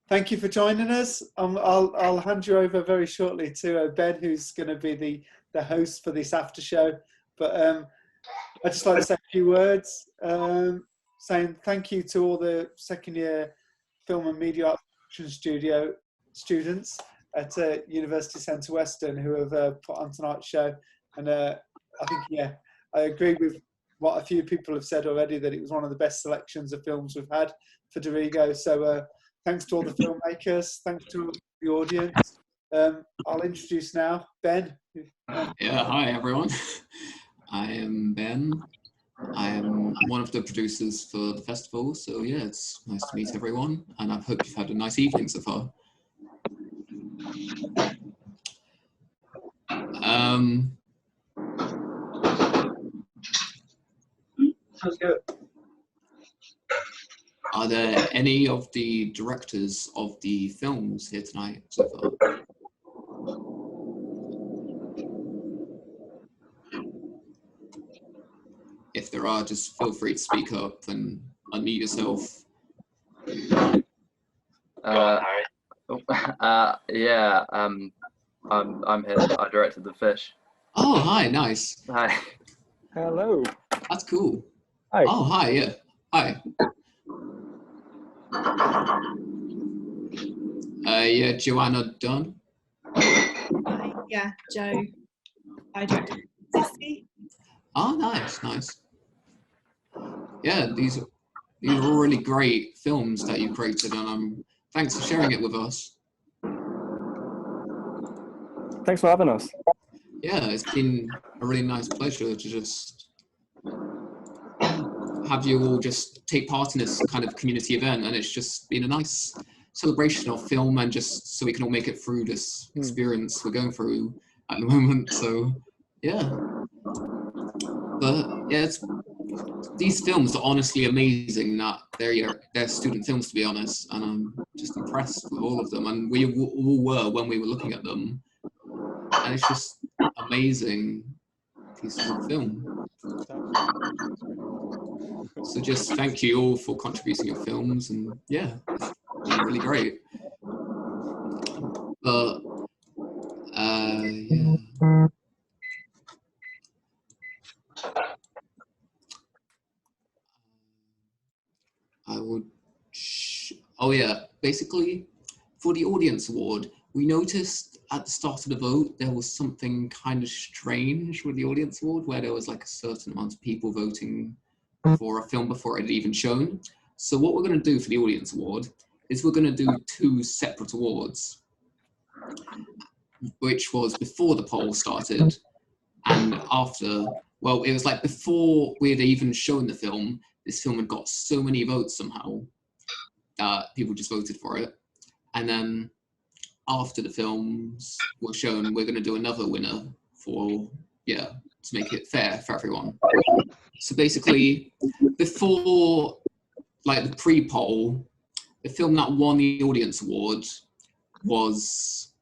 Thank you for joining us. I'll hand you over very shortly to Ben, who's going to be the host for this after show. But I'd just like to say a few words, saying thank you to all the second year film and media arts production studio students at University Centre Western who have put on tonight's show. And I think, I agree with what a few people have said already, that it was one of the best selections of films we've had for Dirigo. So thanks to all the filmmakers, thanks to the audience. I'll introduce now Ben. Yeah, hi everyone. I am Ben. I am one of the producers for the festival, so yeah, it's nice to meet everyone, and I hope you've had a nice evening so far. Sounds good. Are there any of the directors of the films here tonight so far? If there are, just feel free to speak up and unmute yourself. Yeah, I'm here. I directed The Fish. Oh, hi, nice. Hi. Hello. That's cool. Hi. Oh, hi, yeah. Hi. Yeah, Joanna Dunn. Hi, yeah, Joe. I directed Sissy. Oh, nice, nice. Yeah, these are all really great films that you created, and thanks for sharing it with us. Thanks for having us. Yeah, it's been a really nice pleasure to just have you all just take part in this kind of community event, and it's just been a nice celebration of film, and just so we can all make it through this experience we're going through at the moment. So yeah, but yeah, these films are honestly amazing. That they're student films, to be honest, and I'm just impressed with all of them, and we all were when we were looking at them, and it's just amazing pieces of film. So just thank you all for contributing your films, and yeah, it's been really great. But yeah. I would. Oh yeah, basically, for the audience award, we noticed at the start of the vote there was something kind of strange with the audience award, where there was like a certain amount of people voting for a film before it had even shown. So what we're going to do for the audience award is we're going to do two separate awards, which was before the poll started and after. Well, it was like before we had even shown the film. This film had got so many votes somehow that people just voted for it. And then after the films were shown, we're going to do another winner for, yeah, to make it fair for everyone. So basically, before, like the pre-poll, the film that won the audience award was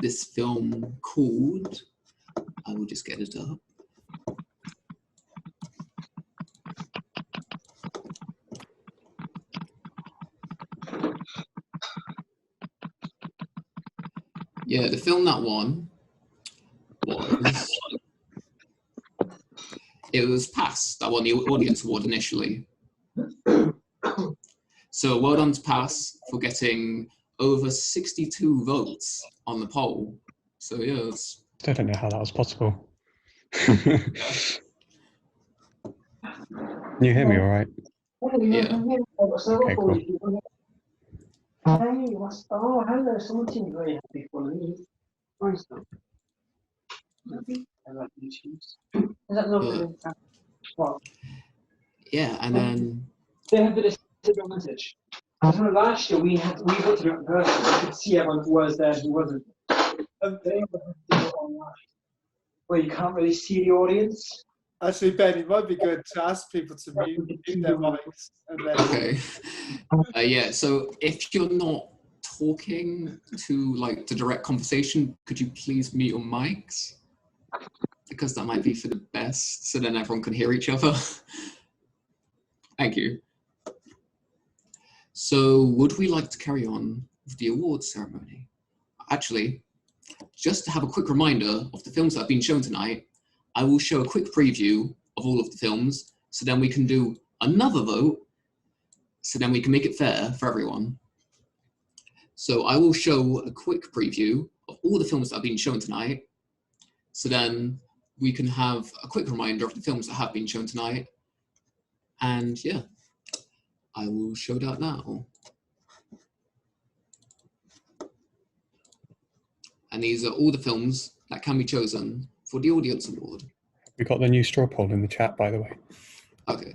this film called, I will just get it up. Yeah, the film that won was, it was Pass that won the audience award initially. So well done to Pass for getting over 62 votes on the poll. So yeah, it's... I don't know how that was possible. Can you hear me all right? Yeah. Okay, cool. Yeah, and then they have the disadvantage. Last year we voted in person. We could see everyone who was there and who wasn't. They have to do it online, where you can't really see the audience. Actually, Ben, it might be good to ask people to mute their mics. And then... Okay. Yeah, so if you're not talking to like the direct conversation, could you please mute your mics? Because that might be for the best, so then everyone can hear each other. Thank you. So would we like to carry on with the awards ceremony? Actually, just to have a quick reminder of the films that have been shown tonight, I will show a quick preview of all of the films, so then we can do another vote, so then we can make it fair for everyone. So I will show a quick preview of all the films that have been shown tonight, so then we can have a quick reminder of the films that have been shown tonight. And yeah, I will show that now. And these are all the films that can be chosen for the Audience Award. We got the new straw poll in the chat, by the way. Okay.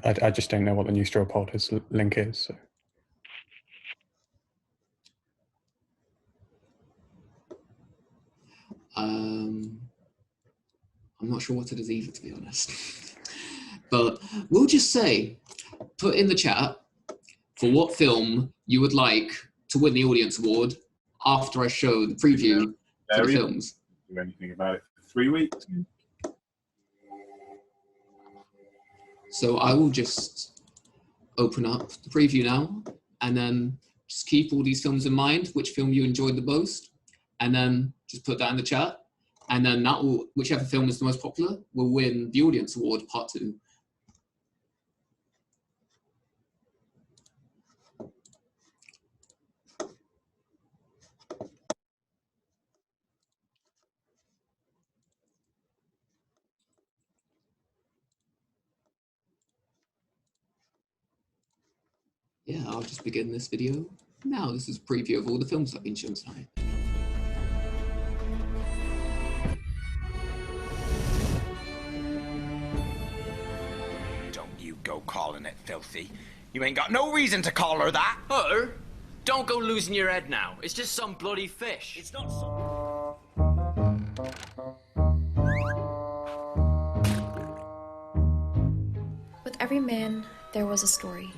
I just don't know what the new straw poll link is. So. I'm not sure what it is either, to be honest. But we'll just say, put in the chat for what film you would like to win the Audience Award after I show the preview for the films. Do anything about it for 3 weeks. So I will just open up the preview now, and then just keep all these films in mind, which film you enjoyed the most, and then just put that in the chat. And then that will, whichever film is the most popular, will win the Audience Award Part 2. Yeah, I'll just begin this video. Now, this is a preview of all the films that have been shown tonight. Don't you go calling it filthy. You ain't got no reason to call her that. Her? Don't go losing your head now. It's just some bloody fish. It's not so. With every man, there was a story.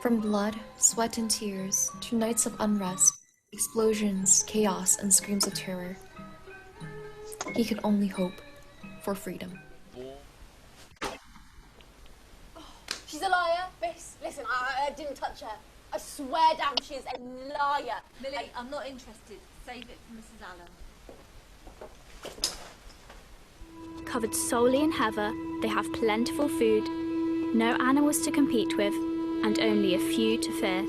From blood, sweat, and tears to nights of unrest, explosions, chaos, and screams of terror, he could only hope for freedom. She's a liar, miss. Listen, I didn't touch her. I swear down she is a liar. Lily, I'm not interested. Save it for Mrs. Allen. Covered solely in heather, they have plentiful food, no animals to compete with, and only a few to fear.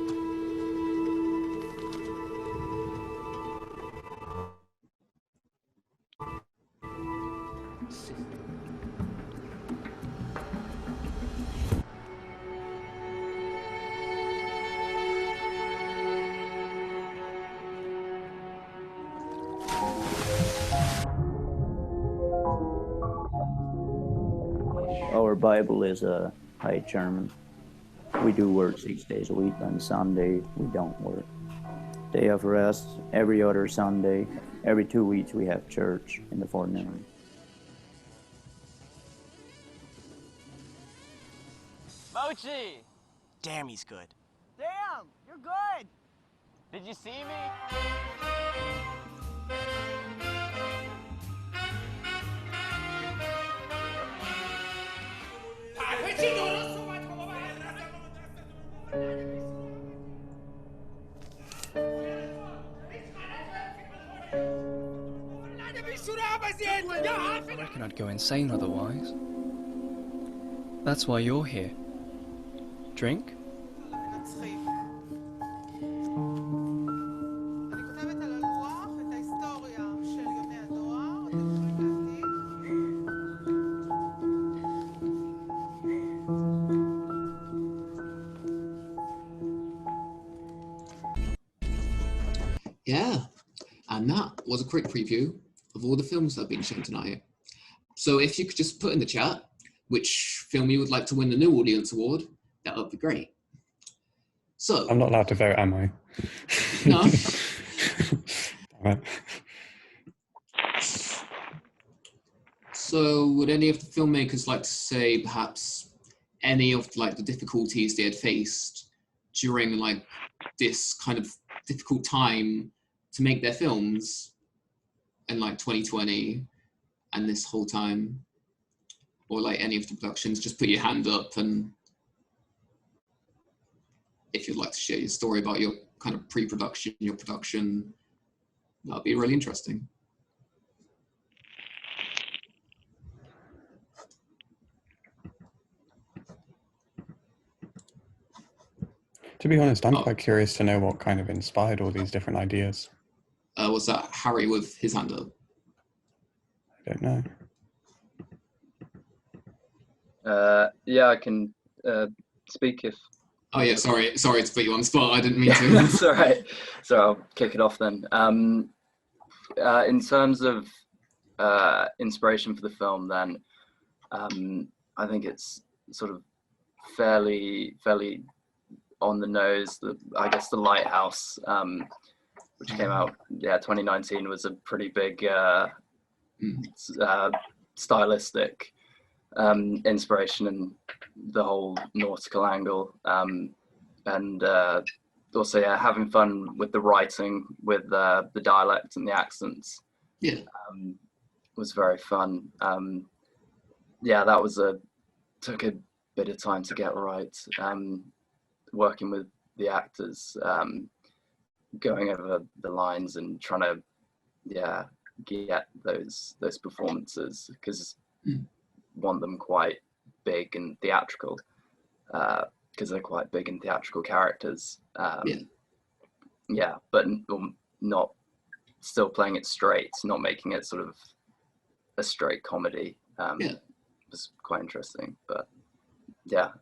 Our Bible is High German. We do work 6 days a week. On Sunday, we don't work. Day of rest, every other Sunday. Every 2 weeks, we have church in the forenoon. Mochi! Damn, he's good. Damn, you're good! Did you see me? I reckon I'd go insane otherwise. That's why you're here. Drink? Yeah, and that was a quick preview of all the films that have been shown tonight. So if you could just put in the chat which film you would like to win the new Audience Award, that would be great. So I'm not allowed to vote, am I? No. Damn it. So would any of the filmmakers like to say perhaps any of like the difficulties they had faced during like this kind of difficult time to make their films in like 2020 and this whole time, or like any of the productions? Just put your hand up and if you'd like to share your story about your kind of pre-production, your production, that'd be really interesting. To be honest, I'm quite curious to know what kind of inspired all these different ideas. Was that Harry with his hand up? I don't know. Yeah, I can speak if. Oh yeah, sorry to put you on the spot. I didn't mean to. That's all right. So I'll kick it off then. In terms of inspiration for the film, then I think it's sort of fairly on the nose. I guess the Lighthouse, which came out 2019, was a pretty big stylistic inspiration in the whole nautical angle, and also having fun with the writing, with the dialect and the accents. Was very fun. That took a bit of time to get right. Working with the actors, going over the lines and trying to get those performances, because want them quite big and theatrical, because they're quite big and theatrical characters. But not still playing it straight, not making it sort of a straight comedy. Was quite interesting. But I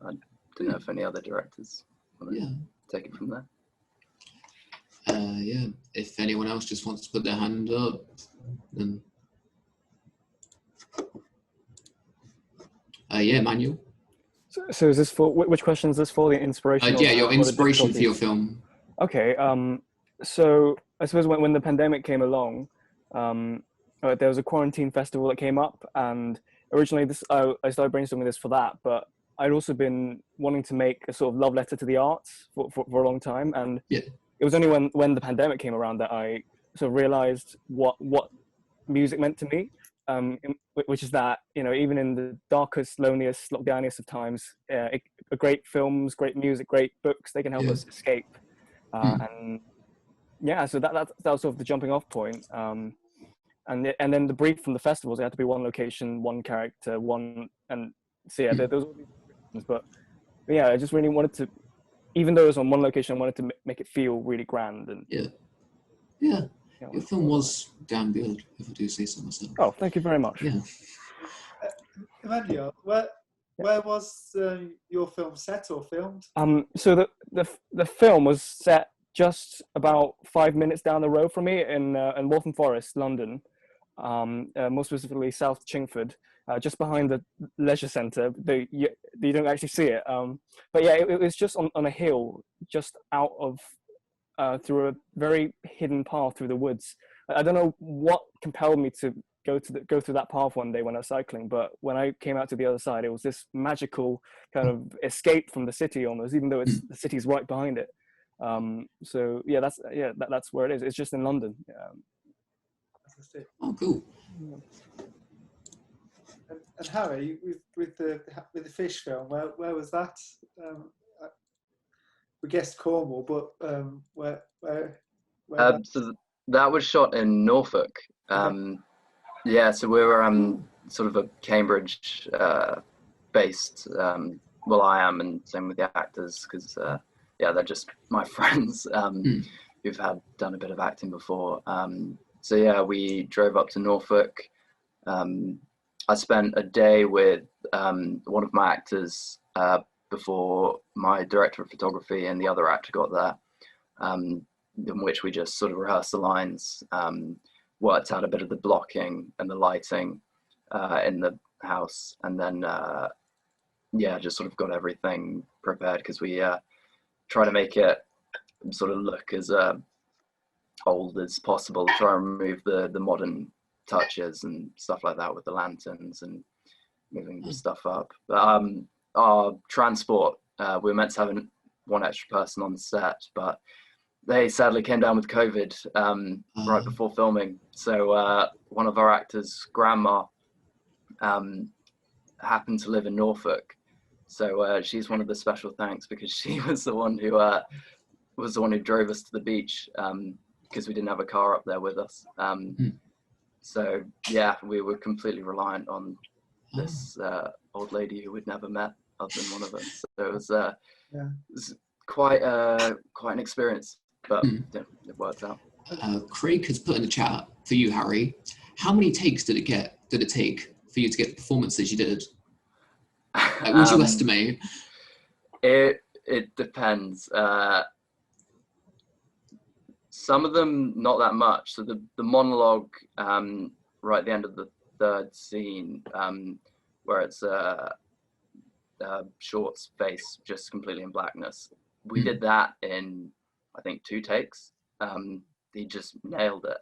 don't know if any other directors want to take it from there. If anyone else just wants to put their hand up, then Manuel. So is this for which question is this for? The inspiration? Your inspiration for your film. Okay. So I suppose when the pandemic came along, there was a quarantine festival that came up, and originally I started brainstorming this for that, but I'd also been wanting to make a sort of love letter to the arts for a long time, and it was only when the pandemic came around that I sort of realized what music meant to me, which is that, even in the darkest, loneliest, lockdowniest of times, great films, great music, great books, they can help us escape. And so that was sort of the jumping off point. And then the brief from the festivals, it had to be one location, one character, there was all these things, but I just really wanted to, even though it was on one location, I wanted to make it feel really grand. And your film was damn good, if I do say so myself. Oh, thank you very much. Emmanuel, where was your film set or filmed? So the film was set just about 5 minutes down the road from me in Waltham Forest, London, more specifically South Chingford, just behind the leisure centre. You don't actually see it, but it was just on a hill, just out of through a very hidden path through the woods. I don't know what compelled me to go through that path one day when I was cycling, but when I came out to the other side, it was this magical kind of escape from the city almost, even though the city's right behind it. That's where it is. It's just in London. Oh, cool. And Harry, with the fish film, where was that? We guessed Cornwall, but where so that was shot in Norfolk. So we were sort of a Cambridge based. Well, I am, and same with the actors, because they're just my friends who've done a bit of acting before. We drove up to Norfolk. I spent a day with one of my actors before my director of photography and the other actor got there, in which we just sort of rehearsed the lines, worked out a bit of the blocking and the lighting in the house, and then just sort of got everything prepared, because we try to make it sort of look as old as possible, try and remove the modern touches and stuff like that with the lanterns and moving the stuff up. But our transport, we were meant to have one extra person on the set, but they sadly came down with COVID right before filming. So one of our actors' grandma happened to live in Norfolk, So she's one of the special thanks, because she was the one who drove us to the beach, because we didn't have a car up there with us. So yeah, we were completely reliant on this old lady who we'd never met other than one of us. So it was quite an experience, but yeah, it worked out. Craig has put in the chat for you, Harry. How many takes did it take for you to get the performances you did? Like, would you estimate? It depends. Some of them not that much. So the monologue right at the end of the third scene, where it's Short's face just completely in blackness. We did that in, I think, 2 takes. He just nailed it.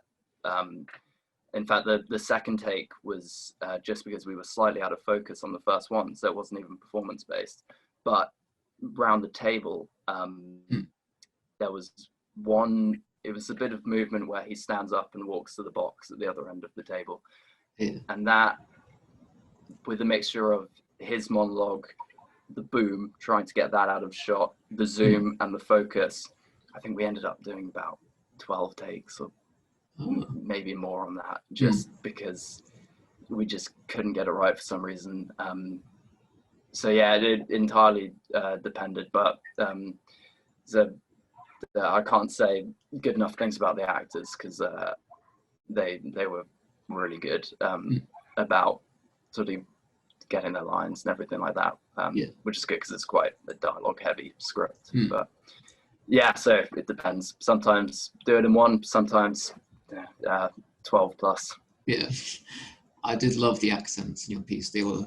In fact, the second take was just because we were slightly out of focus on the first one, so it wasn't even performance based. But round the table, there was one. It was a bit of movement where he stands up and walks to the box at the other end of the table, and that, with a mixture of his monologue, the boom, trying to get that out of shot, the zoom, and the focus, I think we ended up doing about 12 takes or maybe more on that, just because we just couldn't get it right for some reason. So yeah, it entirely depended, but I can't say good enough things about the actors, because they were really good about sort of getting their lines and everything like that, which is good because it's quite a dialogue heavy script. But yeah, so it depends. Sometimes do it in one, sometimes 12 plus. Yeah, I did love the accents in your piece. They were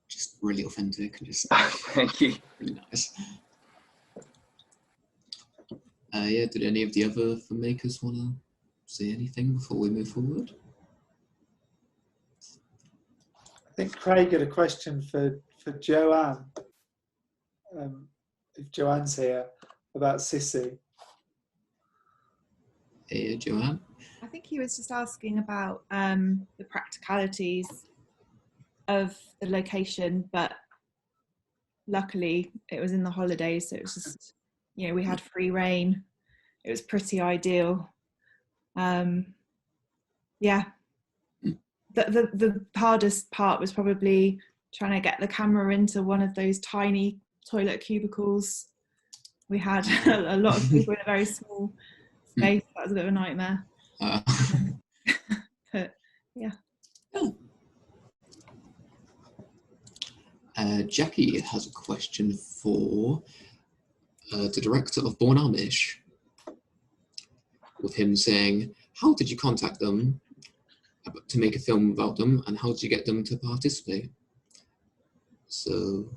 just really authentic and just thank you. Really nice. Yeah, did any of the other filmmakers want to say anything before we move forward? I think Craig had a question for Joanne, if Joanne's here, about Sissy. Hey, Joanne. I think he was just asking about the practicalities of the location, but luckily it was in the holidays, so it was just, you know, we had free reign. It was pretty ideal. Yeah. The hardest part was probably trying to get the camera into one of those tiny toilet cubicles. We had a lot of people in a very small space. That was a bit of a nightmare. But yeah. Jackie has a question for the director of Born Amish, with him saying, how did you contact them to make a film about them, and how did you get them to participate? So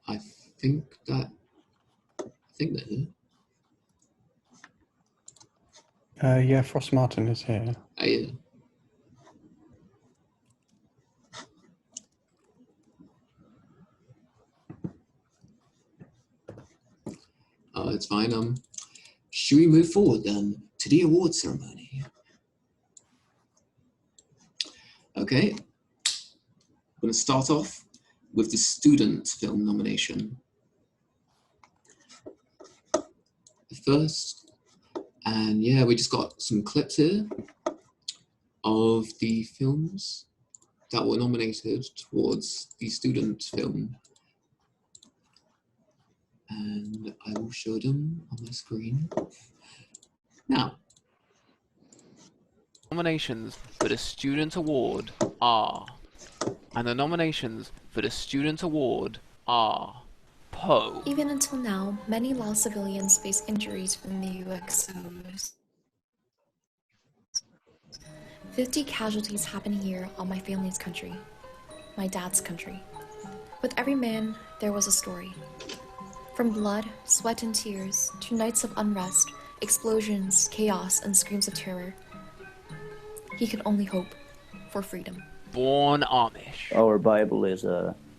I think they're here. Yeah, Frost Martin is here. Yeah. It's fine. Should we move forward then to the award ceremony? Okay. I'm going to start off with the student film nomination. First, and yeah, we just got some clips here of the films that were nominated towards the student film. And I will show them on my screen now. Nominations for the Student Award are, and the nominations for the Student Award are Poe. Even until now, many law civilians face injuries from the UXOs. 50 casualties happen a year on my family's country, my dad's country. With every man, there was a story. From blood, sweat, and tears, to nights of unrest, explosions, chaos, and screams of terror, he could only hope for freedom. Born Amish. Our Bible is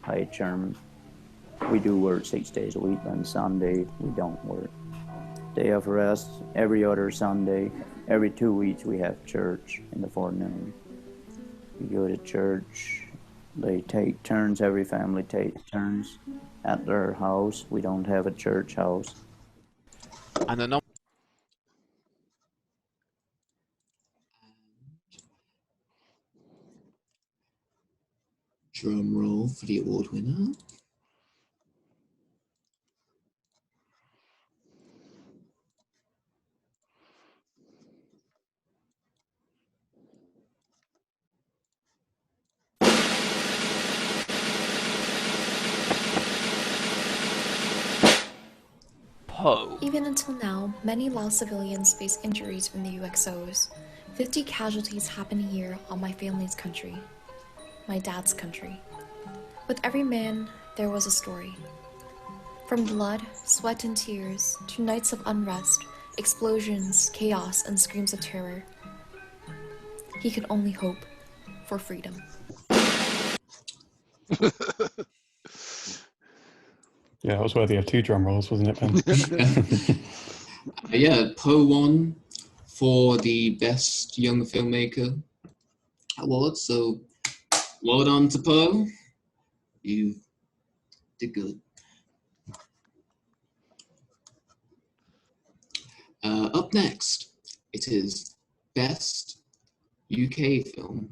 High German. We do work 6 days a week. On Sunday, we don't work. Day of rest every other Sunday. Every 2 weeks we have church in the forenoon. We go to church. They take turns. Every family takes turns at their house. We don't have a church house. And the Drum roll for the award winner. Poe. Even until now, many Lao civilians face injuries from the UXOs. 50 casualties happen a year on my family's country. My dad's country. With every man, there was a story. From blood, sweat, and tears, to nights of unrest, explosions, chaos, and screams of terror. He could only hope for freedom. Yeah, that was worthy of 2 drum rolls, wasn't it, Ben? Yeah, Poe won for the Best Young Filmmaker award, so well done to Poe. You did good. Up next, it is Best UK Film.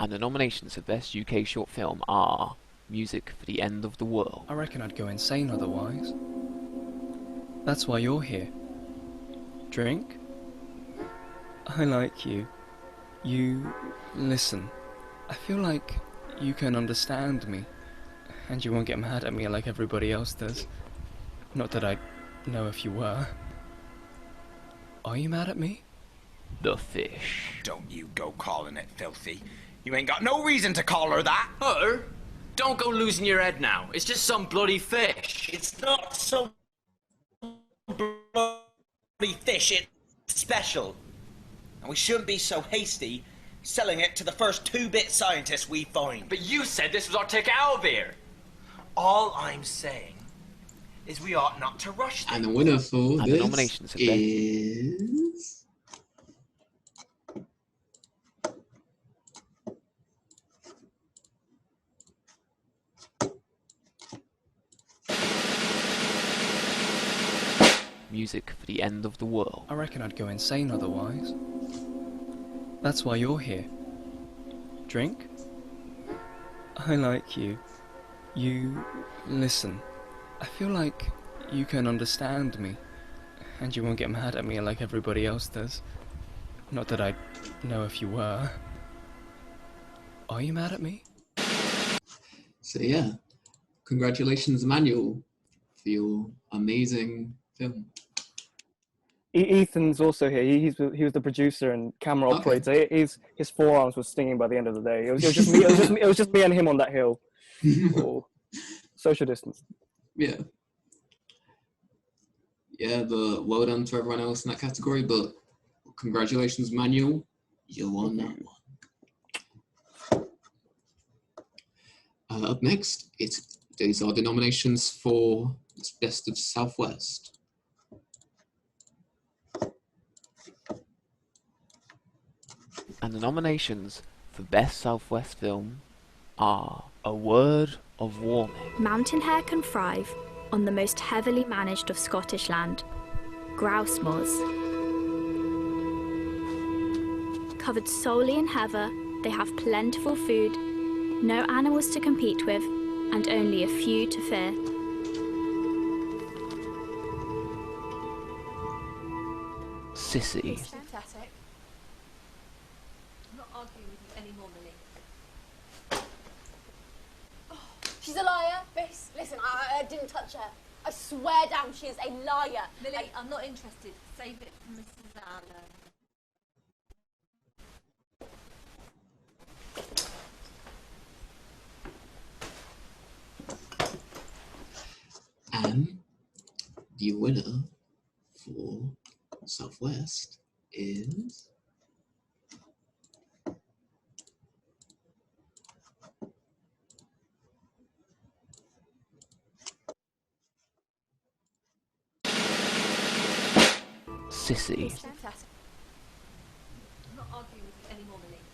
And the nominations for Best UK Short Film are Music for the End of the World. I reckon I'd go insane otherwise. That's why you're here. Drink? I like you. You listen. I feel like you can understand me, and you won't get mad at me like everybody else does. Not that I know if you were. Are you mad at me? The Fish. Don't you go calling it filthy. You ain't got no reason to call her that. Her? Don't go losing your head now. It's just some bloody fish. It's not some bloody fish, it's special. And we shouldn't be so hasty selling it to the first 2-bit scientists we find. But you said this was our ticket out of here. All I'm saying is we ought not to rush things. And the winner for And this the nominations for is... Music for the End of the World. I reckon I'd go insane otherwise. That's why you're here. Drink? I like you. You listen. I feel like you can understand me, and you won't get mad at me like everybody else does. Not that I know if you were. Are you mad at me? So yeah, congratulations, Emmanuel, for your amazing film. Ethan's also here. He was the producer and camera operator. His forearms were stinging by the end of the day. It was just me. It was just me and him on that hill. Oh, social distance. Yeah. Yeah, but well done to everyone else in that category. But congratulations, Manuel. You won that one. Up next, these are the nominations for Best of Southwest. And the nominations for Best Southwest Film are A Word of Warning. Mountain hare can thrive on the most heavily managed of Scottish land, grouse moors. Covered solely in heather, they have plentiful food, no animals to compete with, and only a few to fear. Sissy. It's pathetic. I'm not arguing with you anymore, Millie. Oh, she's a liar, Biss. Listen, I didn't touch her. I swear down she is a liar. Millie, I'm not interested. Save it for Mrs. Allen. And the winner for Southwest is sissy. Fantastic. I'm not arguing with you anymore, Millie.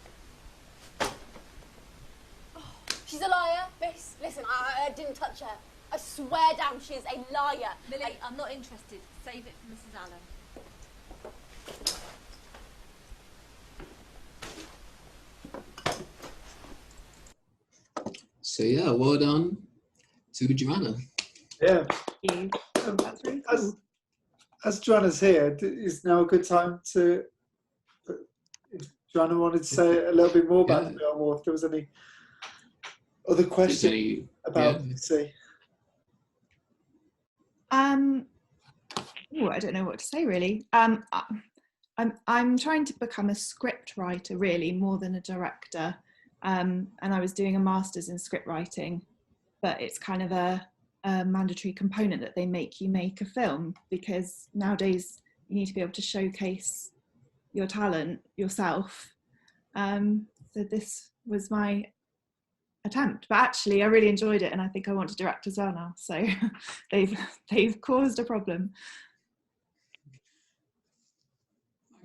She's a liar, Miss. Listen, I didn't touch her. I swear down she is a liar. Millie, I'm not interested. Save it for Mrs. Allen. So yeah, well done to Joanna. Yeah. That's really cool. As Joanna's here, is now a good time to, if Joanna wanted to say a little bit more about the film, or if there was any other questions about Missy. I don't know what to say really. I'm trying to become a script writer really more than a director, and I was doing a master's in script writing, but it's kind of a mandatory component that they make you make a film, because nowadays you need to be able to showcase your talent yourself. So this was my attempt, but actually I really enjoyed it, and I think I want to direct as well now. So they've caused a problem.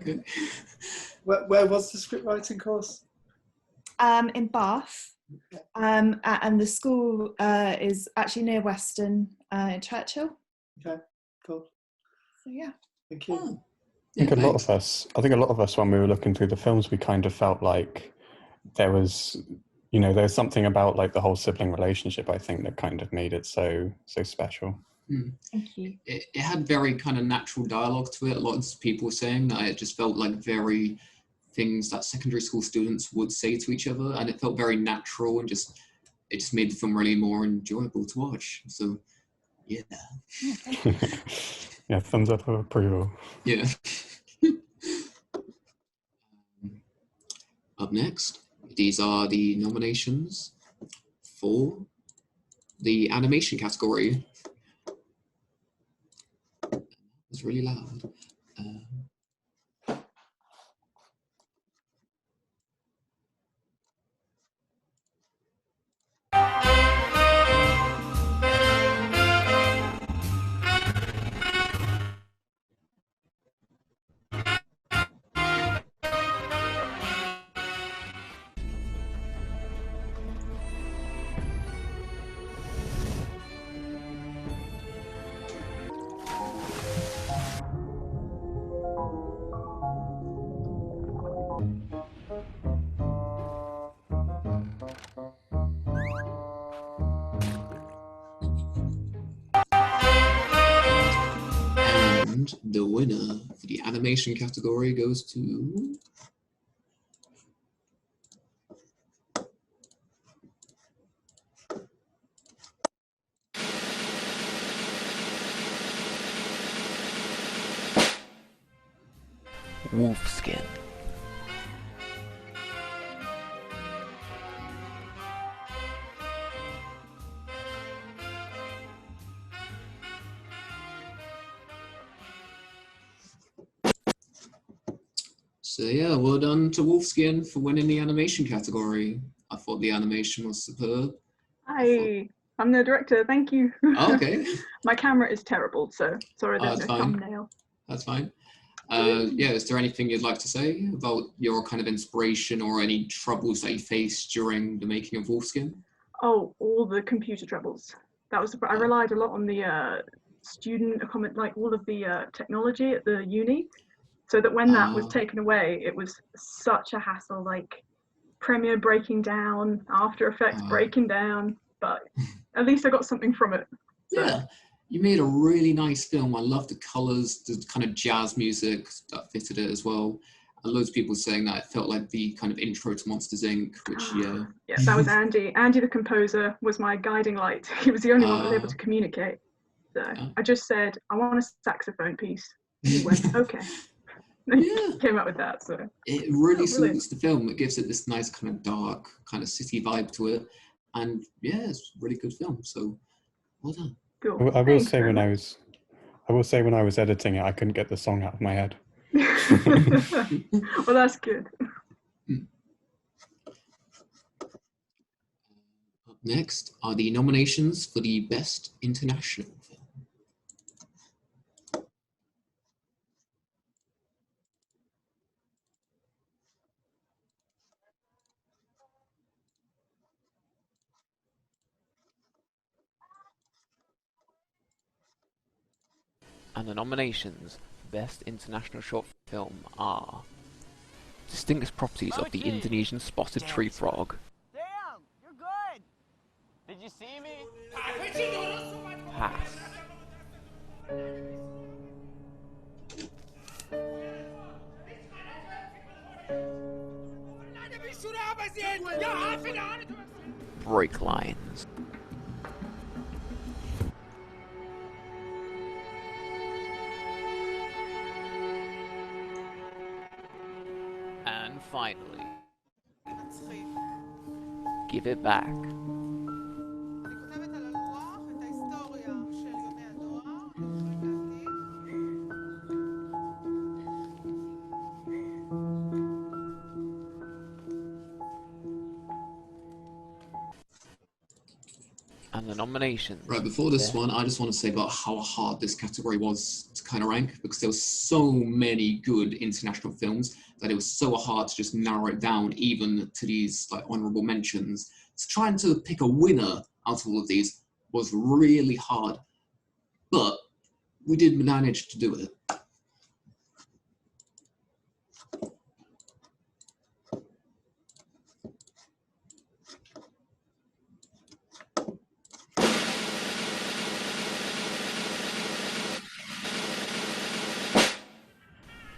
Okay. Where was the script writing course? In Bath, and the school is actually near Weston in Churchill. Okay, cool. So yeah. Thank you. I think a lot of us, when we were looking through the films, we kind of felt like there was something about like the whole sibling relationship, I think, that kind of made it so special. Thank you. It had very kind of natural dialogue to it. A lot of people were saying that it just felt like very things that secondary school students would say to each other, and it felt very natural, and it just made the film really more enjoyable to watch. So yeah. Yeah, thumbs up of approval. Yeah. Up next, these are the nominations for the animation category. It's really loud. And the winner for the animation category goes to... Wolfskin. So yeah, well done to Wolfskin for winning the animation category. I thought the animation was superb. Hi, I'm the director, thank you. Oh, okay. My camera is terrible, so sorry there's That's no fine. thumbnail. That's fine. Yeah, is there anything you'd like to say about your kind of inspiration or any troubles that you faced during the making of Wolfskin? Oh, all the computer troubles. That was, I relied a lot on the student accommodation, like all of the technology at the uni, so that when that was taken away, it was such a hassle, like Premiere breaking down, After Effects breaking down, but at least I got something from it. So. Yeah, you made a really nice film. I love the colours, the kind of jazz music that fitted it as well. And loads of people saying that it felt like the kind of intro to Monsters Inc., which, yeah. Yes, that was Andy. Andy, the composer, was my guiding light. He was the only one that was able to communicate. So I just said, I want a saxophone piece. And he went, okay. Yeah. Came up with that. So it really suits the film. It gives it this nice kind of dark, kind of city vibe to it. And yeah, it's a really good film. So well done. Cool. I will say when I was editing it, I couldn't get the song out of my head. Well, that's good. Up next are the nominations for the Best International Film. And the nominations for Best International Short Film are Distinguished Properties of the Indonesian Spotted Tree Frog. Damn, you're good. Did you see me? Pass. Break lines. And finally, give it back. And the nominations. Right, before this one, I just want to say about how hard this category was to kind of rank, because there were so many good international films that it was so hard to just narrow it down even to these like honorable mentions. So trying to pick a winner out of all of these was really hard, but we did manage to do it.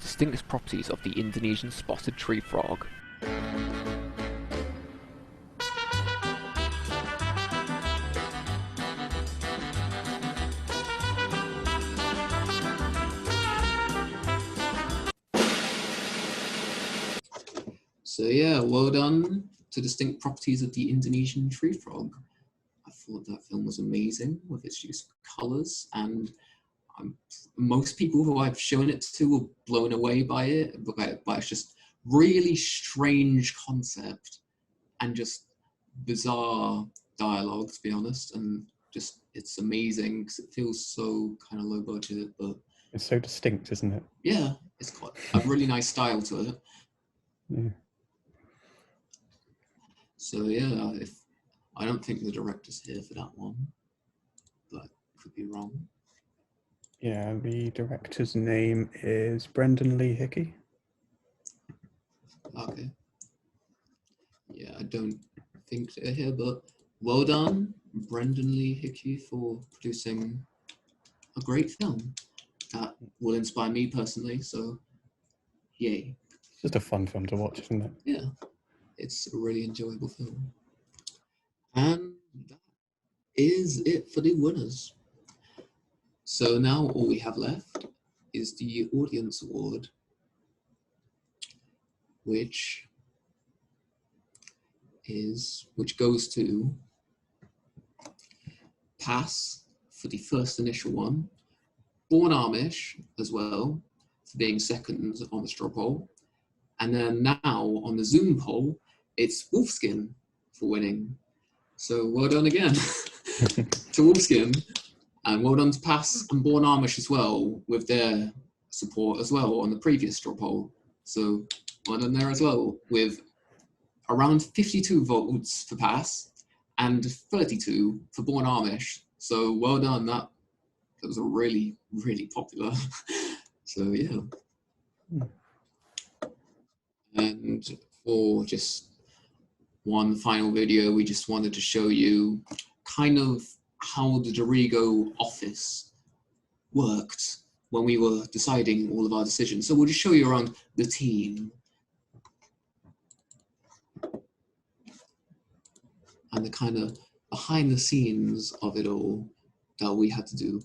Distinguished Properties of the Indonesian Spotted Tree Frog. So yeah, well done to Distinct Properties of the Indonesian Tree Frog. I thought that film was amazing with its use of colours, and most people who I've shown it to were blown away by it, but it's just really strange concept and just bizarre dialogue, to be honest, and just it's amazing because it feels so kind of low budget, but it's so distinct, isn't it? Yeah, it's got a really nice style to it. Yeah. So yeah, if I don't think the director's here for that one, but could be wrong. Yeah, the director's name is Brendan Lee Hickey. Okay. Yeah, I don't think they're here, but well done, Brendan Lee Hickey, for producing a great film that will inspire me personally, so yay. It's just a fun film to watch, isn't it? Yeah, it's a really enjoyable film. And that is it for the winners. So now all we have left is the Audience Award, which goes to Pass for the first initial one, Born Amish as well for being second on the straw poll, and then now on the Zoom poll it's Wolfskin for winning. So well done again to Wolfskin, and well done to Pass and Born Amish as well with their support as well on the previous straw poll. So well done there as well, with around 52 votes for Pass and 32 for Born Amish. So well done, that was a really, really popular. So yeah. And for just one final video, we just wanted to show you kind of how the Dirigo office worked when we were deciding all of our decisions. So we'll just show you around the team. And the kind of behind the scenes of it all that we had to do.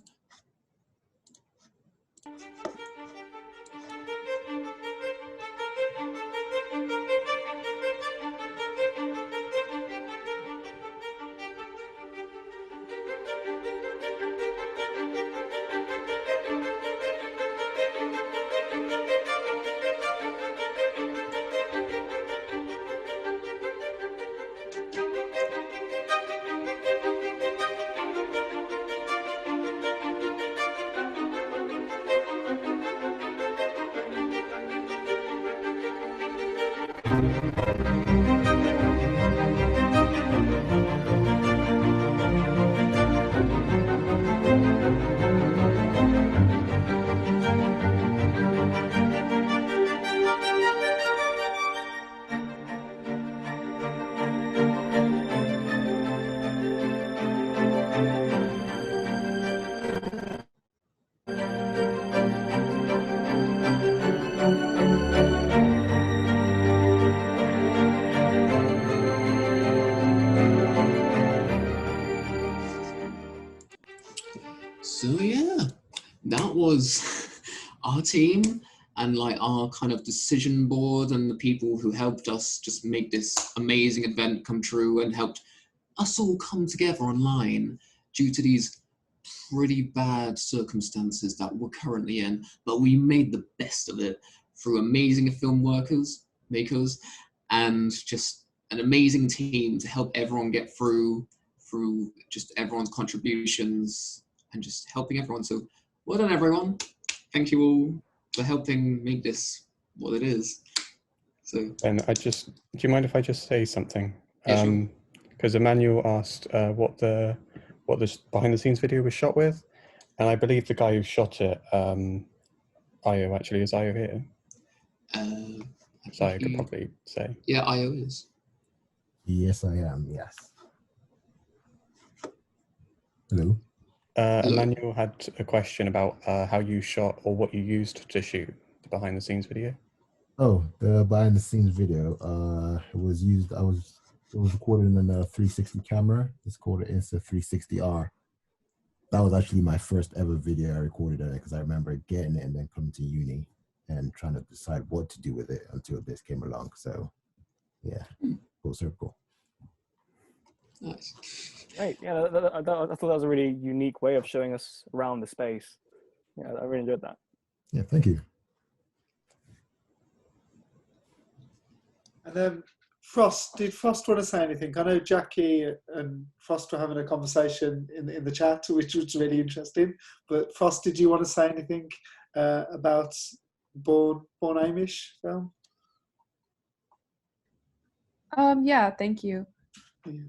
that was our team and like our kind of decision board and the people who helped us just make this amazing event come true and helped us all come together online due to these pretty bad circumstances that we're currently in, but we made the best of it through amazing film makers, and just an amazing team to help everyone get through just everyone's contributions and just helping everyone. So well done, everyone. Thank you all for helping make this what it is. So, and do you mind if I just say something? Yeah, sure. Because Emmanuel asked what the behind the scenes video was shot with, and I believe the guy who shot it, Io actually, is Io here? So I could probably say. Yeah, Io is. Yes, I am. Yes. Hello. Emmanuel had a question about how you shot or what you used to shoot the behind the scenes video. Oh, the behind the scenes video. It was used. It was recorded in a 360 camera. It's called an Insta360R. That was actually my first ever video I recorded on it, because I remember getting it and then coming to uni and trying to decide what to do with it until this came along. So, yeah, full circle. Nice. Great. Yeah, I thought that was a really unique way of showing us around the space. Yeah, I really enjoyed that. Yeah, thank you. And then Frost, did Frost want to say anything? I know Jackie and Frost were having a conversation in the chat, which was really interesting. But Frost, did you want to say anything about Born Amish film? Yeah, thank you.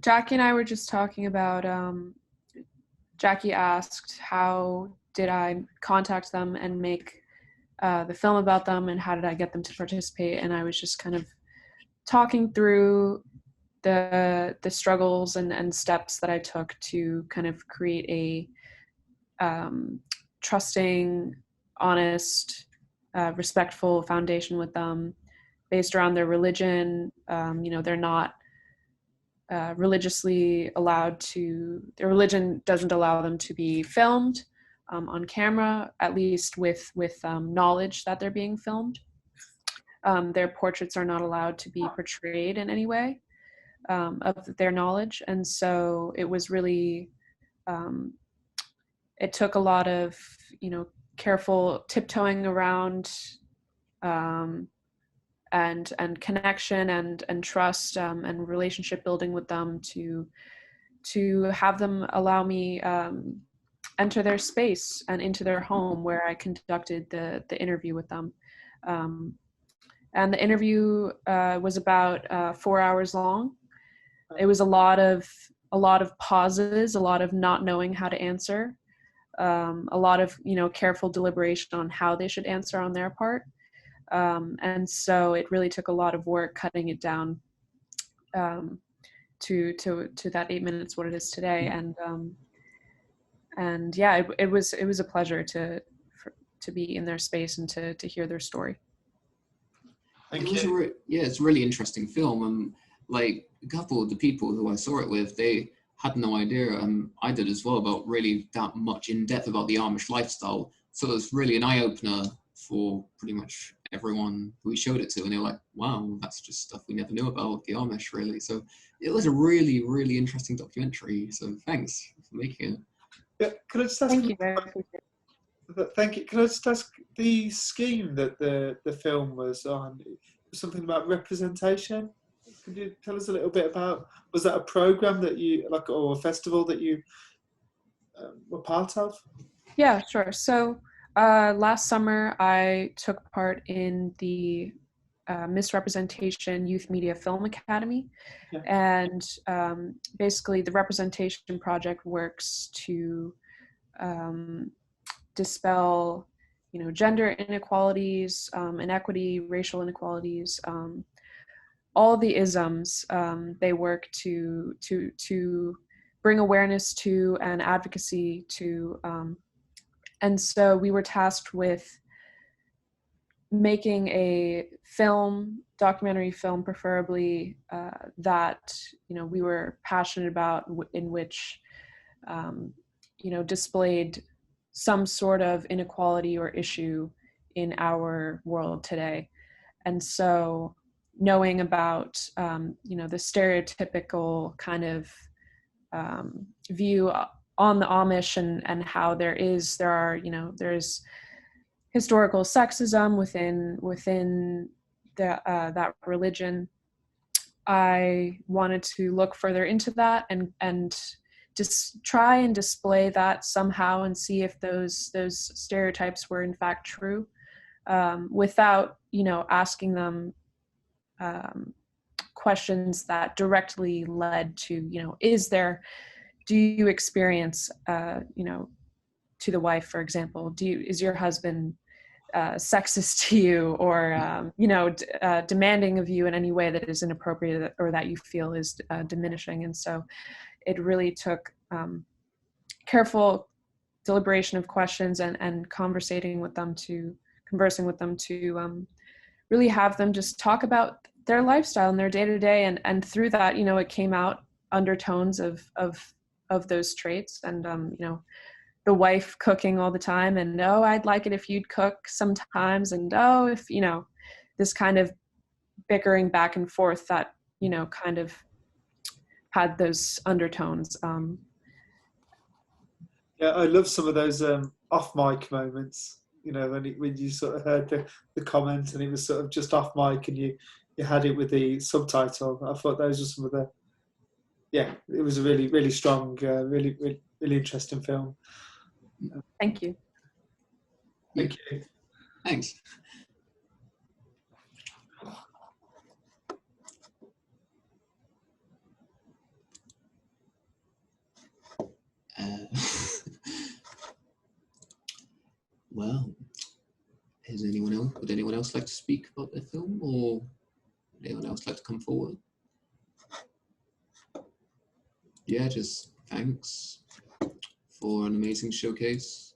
Jackie and I were just talking about, Jackie asked how did I contact them and make the film about them, and how did I get them to participate, and I was just kind of talking through the struggles and steps that I took to kind of create a trusting, honest, respectful foundation with them based around their religion. They're not religiously allowed to, their religion doesn't allow them to be filmed on camera, at least with knowledge that they're being filmed. Their portraits are not allowed to be portrayed in any way of their knowledge. And so it was really, it took a lot of, careful tiptoeing around and connection and trust and relationship building with them to have them allow me enter their space and into their home, where I conducted the interview with them. And the interview was about 4 hours long. It was a lot of pauses, a lot of not knowing how to answer, a lot of careful deliberation on how they should answer on their part. And so it really took a lot of work cutting it down to that 8 minutes, what it is today. And yeah, it was a pleasure to be in their space and to hear their story. It's a really interesting film, and like a couple of the people who I saw it with, they had no idea, and I did as well, about really that much in depth about the Amish lifestyle. So it was really an eye-opener for pretty much everyone who we showed it to, and they were like, wow, that's just stuff we never knew about the Amish, really. So it was a really, really interesting documentary, so thanks for making it. Yeah, could I just ask? Thank you. Thank you. Can I just ask, the scheme that the film was on, something about representation? Could you tell us a little bit about, was that a program that you, like, or a festival that you were part of? Yeah, sure. So last summer I took part in the Misrepresentation Youth Media Film Academy. Yeah. And basically the Representation Project works to dispel, gender inequalities, inequity, racial inequalities, all the isms. They work to bring awareness to and advocacy to, and so we were tasked with making a documentary film, preferably that we were passionate about, in which displayed some sort of inequality or issue in our world today. And so knowing about, the stereotypical kind of view on the Amish and how there's historical sexism within that religion, I wanted to look further into that and just try and display that somehow and see if those stereotypes were in fact true, without asking them questions that directly led to do you experience to the wife, for example, is your husband sexist to you, or demanding of you in any way that is inappropriate or that you feel is diminishing. And so it really took careful deliberation of questions and conversing with them to really have them just talk about their lifestyle and their day-to-day, and through that it came out undertones of those traits, and the wife cooking all the time, and I'd like it if you'd cook sometimes, and if this kind of bickering back and forth that kind of had those undertones. Yeah, I love some of those off mic moments, when you sort of heard the comment and it was sort of just off mic and you had it with the subtitle. I thought those were some of it was a really, really strong, really, really, really interesting film. Thank you. Thank you. Thanks. Well, would anyone else like to speak about their film, or would anyone else like to come forward? Yeah, just thanks for an amazing showcase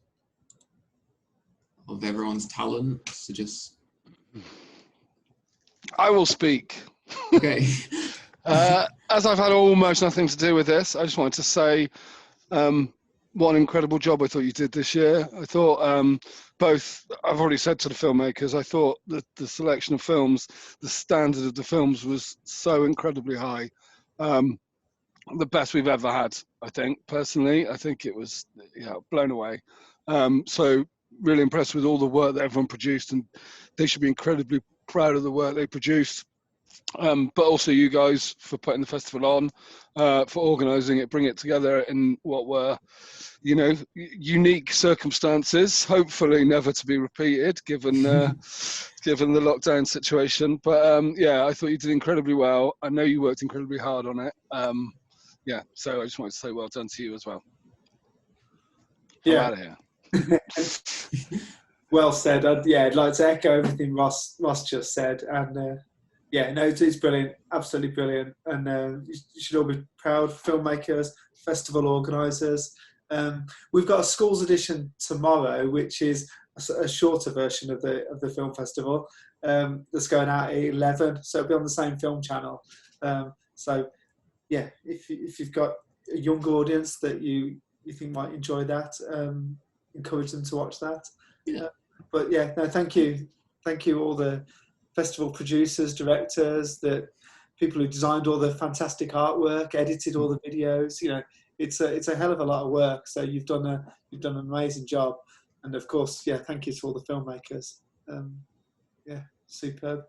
of everyone's talent. So just... I will speak. Okay. As I've had almost nothing to do with this, I just wanted to say what an incredible job I thought you did this year. I thought I've already said to the filmmakers, I thought that the selection of films, the standard of the films was so incredibly high. The best we've ever had, I think, personally. I think it was blown away. So really impressed with all the work that everyone produced, and they should be incredibly proud of the work they produced. But also you guys for putting the festival on, for organising it, bringing it together in what were, unique circumstances, hopefully never to be repeated given given the lockdown situation. But I thought you did incredibly well. I know you worked incredibly hard on it. So I just wanted to say well done to you as well. I'm out of here. Well said. I'd like to echo everything Ross just said, and it's brilliant, absolutely brilliant, and you should all be proud, filmmakers, festival organisers. We've got a schools edition tomorrow, which is a shorter version of the film festival that's going out at 11, so it'll be on the same film channel. If you've got a young audience that you think might enjoy that, encourage them to watch that. Thank you all the festival producers, directors, the people who designed all the fantastic artwork, edited all the videos. It's a hell of a lot of work. So you've done an amazing job, and of course, thank you to all the filmmakers. Superb.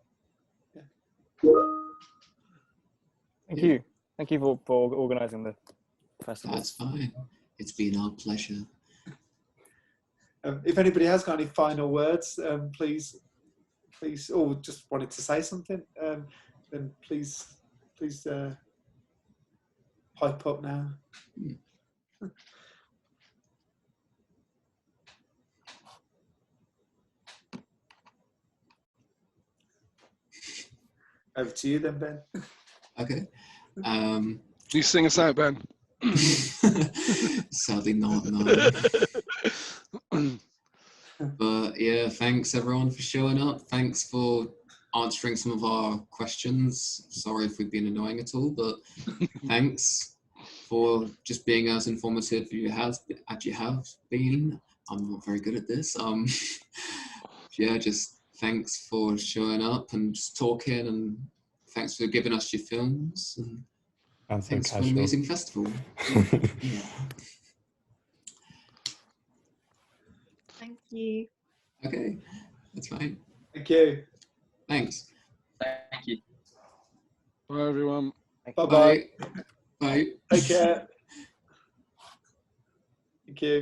Thank you for organising the festival. That's fine. It's been our pleasure. If anybody has got any final words, please, or just wanted to say something, then please pipe up now. Over to you then, Ben. Okay. You sing us out, Ben. Sadly not, no. But thanks everyone for showing up. Thanks for answering some of our questions. Sorry if we've been annoying at all, but thanks for just being as informative as you have been. I'm not very good at this. Yeah, just thanks for showing up and just talking, and thanks for giving us your films, and so thanks for an casual. amazing festival. Yeah. Thank you. Okay, that's fine. Thank you. Thanks. Thank you. Bye, everyone. Bye-bye. Bye. Take care. Thank you.